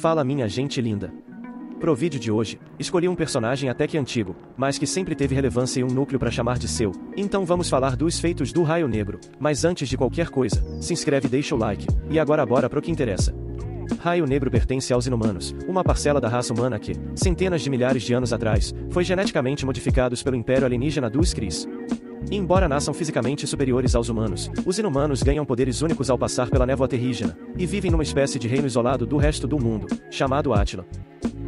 Fala minha gente linda. Pro vídeo de hoje, escolhi um personagem até que antigo, mas que sempre teve relevância e um núcleo para chamar de seu. Então vamos falar dos feitos do Raio Negro, mas antes de qualquer coisa, se inscreve e deixa o like. E agora bora pro que interessa. Raio Negro pertence aos Inumanos, uma parcela da raça humana que, centenas de milhares de anos atrás, foi geneticamente modificados pelo Império Alienígena dos Kree. Embora nasçam fisicamente superiores aos humanos, os Inumanos ganham poderes únicos ao passar pela névoa terrígena, e vivem numa espécie de reino isolado do resto do mundo, chamado Attilan.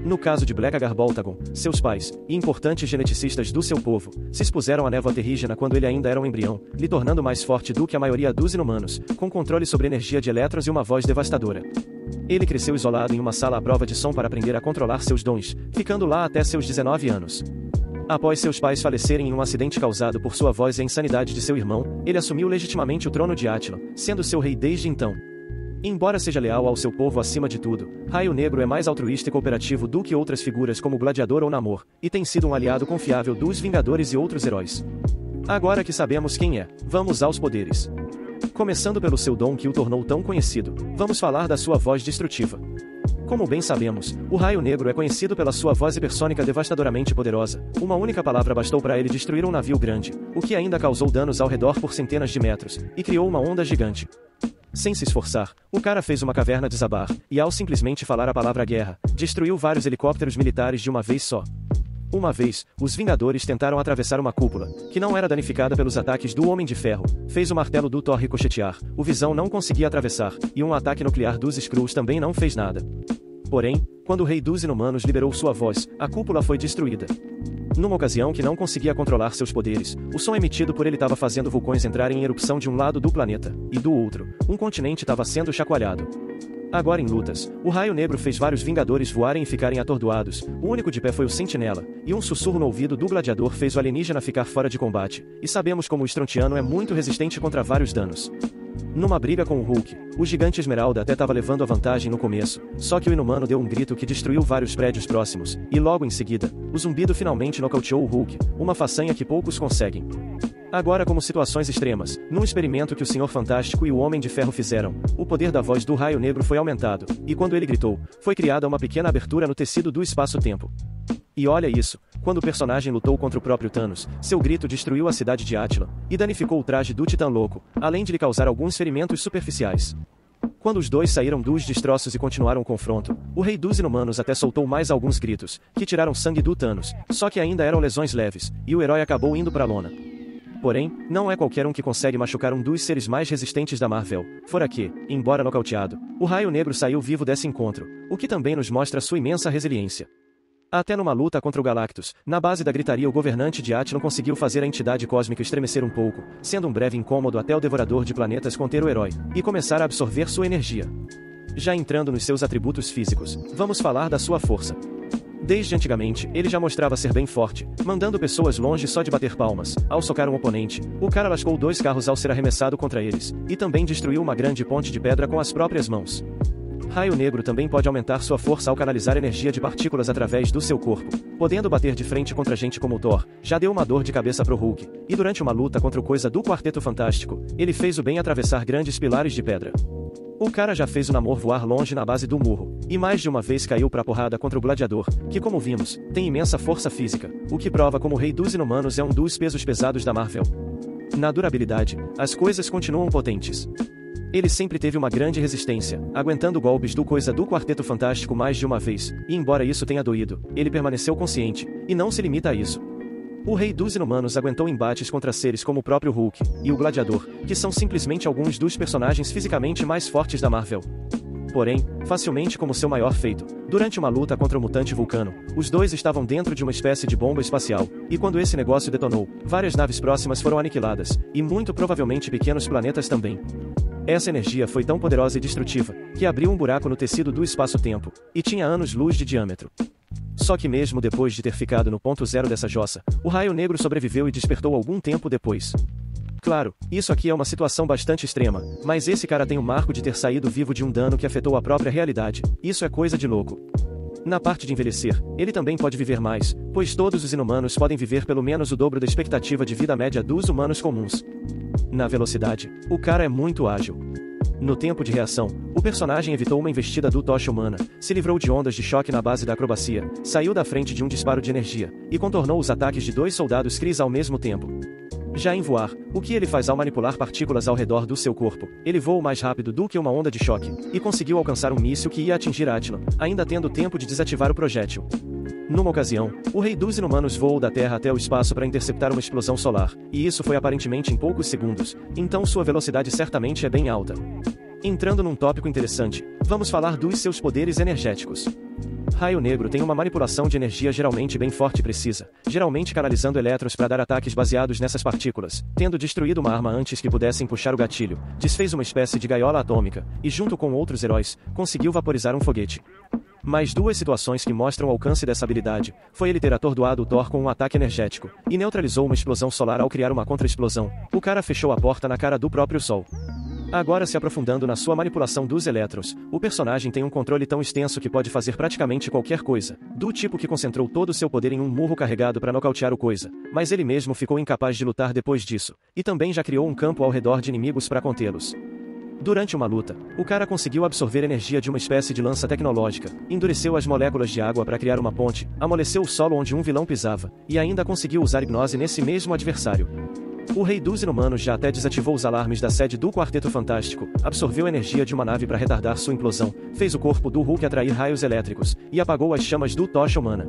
No caso de Blackagar Boltagon, seus pais, e importantes geneticistas do seu povo, se expuseram à névoa terrígena quando ele ainda era um embrião, lhe tornando mais forte do que a maioria dos Inumanos, com controle sobre energia de elétrons e uma voz devastadora. Ele cresceu isolado em uma sala à prova de som para aprender a controlar seus dons, ficando lá até seus 19 anos. Após seus pais falecerem em um acidente causado por sua voz e a insanidade de seu irmão, ele assumiu legitimamente o trono de Attilan, sendo seu rei desde então. Embora seja leal ao seu povo acima de tudo, Raio Negro é mais altruísta e cooperativo do que outras figuras como Gladiador ou Namor, e tem sido um aliado confiável dos Vingadores e outros heróis. Agora que sabemos quem é, vamos aos poderes. Começando pelo seu dom que o tornou tão conhecido, vamos falar da sua voz destrutiva. Como bem sabemos, o Raio Negro é conhecido pela sua voz hipersônica devastadoramente poderosa. Uma única palavra bastou para ele destruir um navio grande, o que ainda causou danos ao redor por centenas de metros, e criou uma onda gigante. Sem se esforçar, o cara fez uma caverna desabar, e ao simplesmente falar a palavra guerra, destruiu vários helicópteros militares de uma vez só. Uma vez, os Vingadores tentaram atravessar uma cúpula, que não era danificada pelos ataques do Homem de Ferro, fez o martelo do Thor ricochetear, o Visão não conseguia atravessar, e um ataque nuclear dos Skrulls também não fez nada. Porém, quando o Rei dos Inumanos liberou sua voz, a cúpula foi destruída. Numa ocasião que não conseguia controlar seus poderes, o som emitido por ele estava fazendo vulcões entrarem em erupção de um lado do planeta, e do outro, um continente estava sendo chacoalhado. Agora em lutas, o Raio Negro fez vários Vingadores voarem e ficarem atordoados, o único de pé foi o Sentinela, e um sussurro no ouvido do Gladiador fez o alienígena ficar fora de combate, e sabemos como o Strontiano é muito resistente contra vários danos. Numa briga com o Hulk, o gigante Esmeralda até estava levando a vantagem no começo, só que o Inumano deu um grito que destruiu vários prédios próximos, e logo em seguida, o zumbido finalmente nocauteou o Hulk, uma façanha que poucos conseguem. Agora como situações extremas, num experimento que o Senhor Fantástico e o Homem de Ferro fizeram, o poder da voz do Raio Negro foi aumentado, e quando ele gritou, foi criada uma pequena abertura no tecido do espaço-tempo. E olha isso, quando o personagem lutou contra o próprio Thanos, seu grito destruiu a cidade de Attilan, e danificou o traje do Titã Louco, além de lhe causar alguns ferimentos superficiais. Quando os dois saíram dos destroços e continuaram o confronto, o Rei dos Inumanos até soltou mais alguns gritos, que tiraram sangue do Thanos, só que ainda eram lesões leves, e o herói acabou indo pra lona. Porém, não é qualquer um que consegue machucar um dos seres mais resistentes da Marvel, fora que, embora nocauteado, o Raio Negro saiu vivo desse encontro, o que também nos mostra sua imensa resiliência. Até numa luta contra o Galactus, na base da gritaria o governante de Attilan conseguiu fazer a entidade cósmica estremecer um pouco, sendo um breve incômodo até o Devorador de Planetas conter o herói, e começar a absorver sua energia. Já entrando nos seus atributos físicos, vamos falar da sua força. Desde antigamente, ele já mostrava ser bem forte, mandando pessoas longe só de bater palmas. Ao socar um oponente, o cara lascou 2 carros ao ser arremessado contra eles, e também destruiu uma grande ponte de pedra com as próprias mãos. Raio Negro também pode aumentar sua força ao canalizar energia de partículas através do seu corpo, podendo bater de frente contra gente como o Thor, já deu uma dor de cabeça pro Hulk, e durante uma luta contra o Coisa do Quarteto Fantástico, ele fez o bem atravessar grandes pilares de pedra. O cara já fez o Namor voar longe na base do murro, e mais de uma vez caiu pra porrada contra o Gladiador, que como vimos, tem imensa força física, o que prova como o Rei dos Inumanos é um dos pesos pesados da Marvel. Na durabilidade, as coisas continuam potentes. Ele sempre teve uma grande resistência, aguentando golpes do Coisa do Quarteto Fantástico mais de uma vez, e embora isso tenha doído, ele permaneceu consciente, e não se limita a isso. O Rei dos Inumanos aguentou embates contra seres como o próprio Hulk e o Gladiador, que são simplesmente alguns dos personagens fisicamente mais fortes da Marvel. Porém, facilmente como seu maior feito, durante uma luta contra o mutante Vulcano, os dois estavam dentro de uma espécie de bomba espacial, e quando esse negócio detonou, várias naves próximas foram aniquiladas, e muito provavelmente pequenos planetas também. Essa energia foi tão poderosa e destrutiva, que abriu um buraco no tecido do espaço-tempo, e tinha anos-luz de diâmetro. Só que mesmo depois de ter ficado no ponto zero dessa jossa, o Raio Negro sobreviveu e despertou algum tempo depois. Claro, isso aqui é uma situação bastante extrema, mas esse cara tem o marco de ter saído vivo de um dano que afetou a própria realidade, isso é coisa de louco. Na parte de envelhecer, ele também pode viver mais, pois todos os inumanos podem viver pelo menos o dobro da expectativa de vida média dos humanos comuns. Na velocidade, o cara é muito ágil. No tempo de reação, o personagem evitou uma investida do Tocha Humana, se livrou de ondas de choque na base da acrobacia, saiu da frente de um disparo de energia, e contornou os ataques de 2 soldados Kree ao mesmo tempo. Já em voar, o que ele faz ao manipular partículas ao redor do seu corpo? Ele voa mais rápido do que uma onda de choque, e conseguiu alcançar um míssil que ia atingir Attilan, ainda tendo tempo de desativar o projétil. Numa ocasião, o Rei dos Inumanos voou da Terra até o espaço para interceptar uma explosão solar, e isso foi aparentemente em poucos segundos, então sua velocidade certamente é bem alta. Entrando num tópico interessante, vamos falar dos seus poderes energéticos. Raio Negro tem uma manipulação de energia geralmente bem forte e precisa, geralmente canalizando elétrons para dar ataques baseados nessas partículas, tendo destruído uma arma antes que pudessem puxar o gatilho, desfez uma espécie de gaiola atômica, e junto com outros heróis, conseguiu vaporizar um foguete. Mais 2 situações que mostram o alcance dessa habilidade, foi ele ter atordoado o Thor com um ataque energético, e neutralizou uma explosão solar ao criar uma contra-explosão. O cara fechou a porta na cara do próprio Sol. Agora, se aprofundando na sua manipulação dos elétrons, o personagem tem um controle tão extenso que pode fazer praticamente qualquer coisa, do tipo que concentrou todo o seu poder em um murro carregado para nocautear o coisa, mas ele mesmo ficou incapaz de lutar depois disso, e também já criou um campo ao redor de inimigos para contê-los. Durante uma luta, o cara conseguiu absorver energia de uma espécie de lança tecnológica, endureceu as moléculas de água para criar uma ponte, amoleceu o solo onde um vilão pisava, e ainda conseguiu usar hipnose nesse mesmo adversário. O Rei dos Inumanos já até desativou os alarmes da sede do Quarteto Fantástico, absorveu a energia de uma nave para retardar sua implosão, fez o corpo do Hulk atrair raios elétricos, e apagou as chamas do Tocha Humana.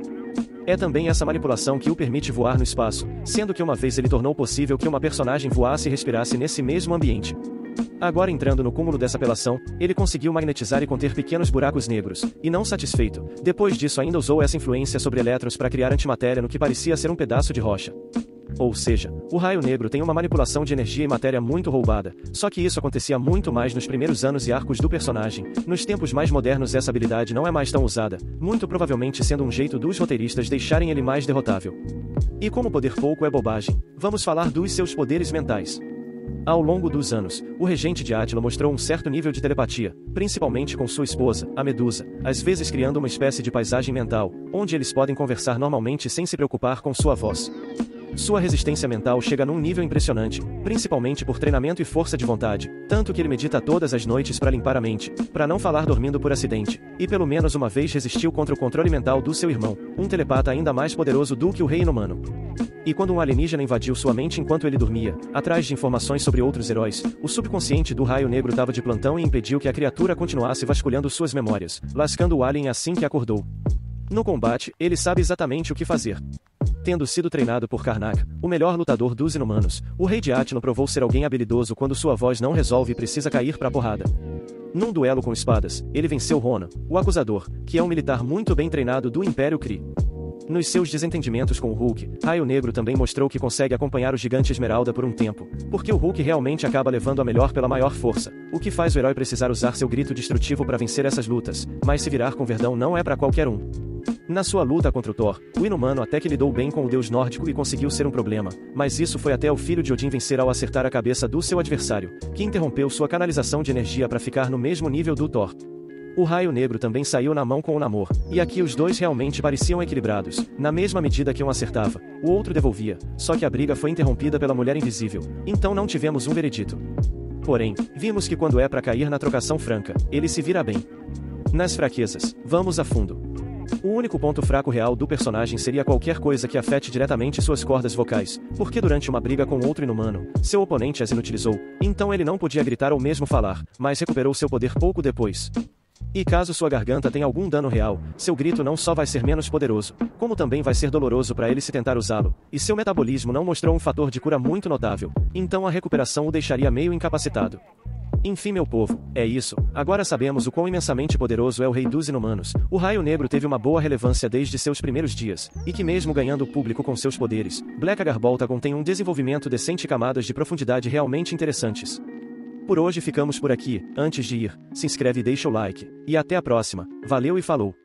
É também essa manipulação que o permite voar no espaço, sendo que uma vez ele tornou possível que uma personagem voasse e respirasse nesse mesmo ambiente. Agora, entrando no cúmulo dessa apelação, ele conseguiu magnetizar e conter pequenos buracos negros, e não satisfeito, depois disso ainda usou essa influência sobre elétrons para criar antimatéria no que parecia ser um pedaço de rocha. Ou seja, o Raio Negro tem uma manipulação de energia e matéria muito roubada, só que isso acontecia muito mais nos primeiros anos e arcos do personagem. Nos tempos mais modernos essa habilidade não é mais tão usada, muito provavelmente sendo um jeito dos roteiristas deixarem ele mais derrotável. E como poder pouco é bobagem, vamos falar dos seus poderes mentais. Ao longo dos anos, o regente de Attilan mostrou um certo nível de telepatia, principalmente com sua esposa, a Medusa, às vezes criando uma espécie de paisagem mental, onde eles podem conversar normalmente sem se preocupar com sua voz. Sua resistência mental chega num nível impressionante, principalmente por treinamento e força de vontade, tanto que ele medita todas as noites para limpar a mente, para não falar dormindo por acidente, e pelo menos uma vez resistiu contra o controle mental do seu irmão, um telepata ainda mais poderoso do que o Rei Inumano. E quando um alienígena invadiu sua mente enquanto ele dormia, atrás de informações sobre outros heróis, o subconsciente do Raio Negro estava de plantão e impediu que a criatura continuasse vasculhando suas memórias, lascando o alien assim que acordou. No combate, ele sabe exatamente o que fazer. Tendo sido treinado por Karnak, o melhor lutador dos Inumanos, o Rei de Attilan provou ser alguém habilidoso quando sua voz não resolve e precisa cair para a porrada. Num duelo com espadas, ele venceu Ronan, o Acusador, que é um militar muito bem treinado do Império Kree. Nos seus desentendimentos com o Hulk, Raio Negro também mostrou que consegue acompanhar o Gigante Esmeralda por um tempo, porque o Hulk realmente acaba levando a melhor pela maior força, o que faz o herói precisar usar seu grito destrutivo para vencer essas lutas, mas se virar com Verdão não é para qualquer um. Na sua luta contra o Thor, o Inumano até que lidou bem com o deus nórdico e conseguiu ser um problema, mas isso foi até o filho de Odin vencer ao acertar a cabeça do seu adversário, que interrompeu sua canalização de energia para ficar no mesmo nível do Thor. O Raio Negro também saiu na mão com o Namor, e aqui os dois realmente pareciam equilibrados, na mesma medida que um acertava, o outro devolvia, só que a briga foi interrompida pela Mulher Invisível, então não tivemos um veredito. Porém, vimos que quando é para cair na trocação franca, ele se vira bem. Nas fraquezas, vamos a fundo. O único ponto fraco real do personagem seria qualquer coisa que afete diretamente suas cordas vocais, porque durante uma briga com outro inumano, seu oponente as inutilizou, então ele não podia gritar ou mesmo falar, mas recuperou seu poder pouco depois. E caso sua garganta tenha algum dano real, seu grito não só vai ser menos poderoso, como também vai ser doloroso para ele se tentar usá-lo, e seu metabolismo não mostrou um fator de cura muito notável, então a recuperação o deixaria meio incapacitado. Enfim, meu povo, é isso. Agora sabemos o quão imensamente poderoso é o Rei dos Inumanos. O Raio Negro teve uma boa relevância desde seus primeiros dias, e que mesmo ganhando o público com seus poderes, Blackguard Boltagon tem um desenvolvimento decente e camadas de profundidade realmente interessantes. Por hoje ficamos por aqui. Antes de ir, se inscreve e deixa o like. E até a próxima. Valeu e falou!